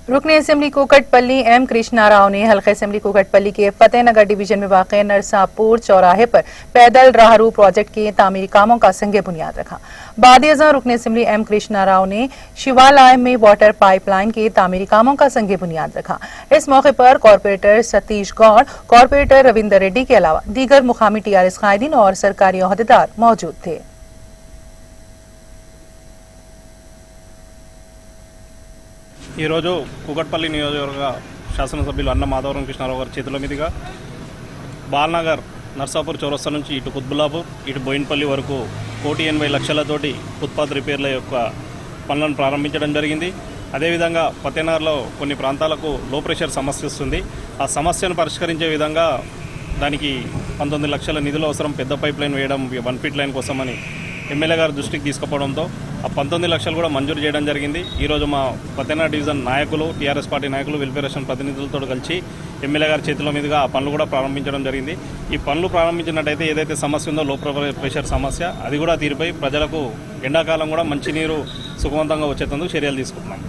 रुकने assembly Kukatpally M Krishna Rao ने हल्का असेंबली कुकटपल्ली के फतेहनगर डिवीजन में वाक़ नरसापुर चौराहे पर पैदल राहरू प्रोजेक्ट के तामीरी कामों का संग बुनियाद रखा। बाद-ए-अज़ां रुकने असेंबली एम कृष्णा राव ने शिवालय में वाटर पाइपलाइन के तामीरी कामों का संग बुनियाद रखा। इस मौके पर कॉरपोरेटर सतीश गौड़, कॉरपोरेटर रविंदर रेड्डी के अलावा दीगर मुकामी टीआरएस कायदीन और सरकारी ओहदेदार मौजूद थे। ఈరోజు కూకట్పల్లి నియోజకవర్గ శాసనసభ్యులు అన్న మాధవరం కృష్ణారావు గారి చేతుల మీదుగా బాల్నగర్ నర్సాపూర్ చౌరస్తా నుంచి ఇటు కుత్బుల్లాపూర్ ఇటు బోయిన్పల్లి వరకు 1,80,00,000తోటి ఫుట్పాత్ రిపేర్ల యొక్క పనులను ప్రారంభించడం జరిగింది। అదేవిధంగా ఫతేనగర్లో కొన్ని ప్రాంతాలకు లో ప్రెషర్ సమస్య వస్తుంది। ఆ సమస్యను పరిష్కరించే విధంగా దానికి 19 లక్షల నిధులు అవసరం, పెద్ద పైప్ లైన్ వేయడం 1 ఫీట్ లైన్ కోసమని ఎమ్మెల్యే గారి దృష్టికి తీసుకుపోవడంతో ఆ 19 లక్షలు కూడా మంజూరు చేయడం జరిగింది। ఈరోజు మా ఫతేనగర్ డివిజన్ నాయకులు, టీఆర్ఎస్ పార్టీ నాయకులు, వెల్ఫేరేషన్ ప్రతినిధులతో కలిసి ఎమ్మెల్యే గారి చేతుల మీదుగా ఆ పనులు కూడా ప్రారంభించడం జరిగింది। ఈ పనులు ప్రారంభించినట్టయితే ఏదైతే సమస్య ఉందో లో ప్రెషర్ సమస్య అది కూడా తీరిపోయి ప్రజలకు ఎండాకాలం కూడా మంచినీరు సుఖవంతంగా వచ్చేందుకు చర్యలు తీసుకుంటున్నాం।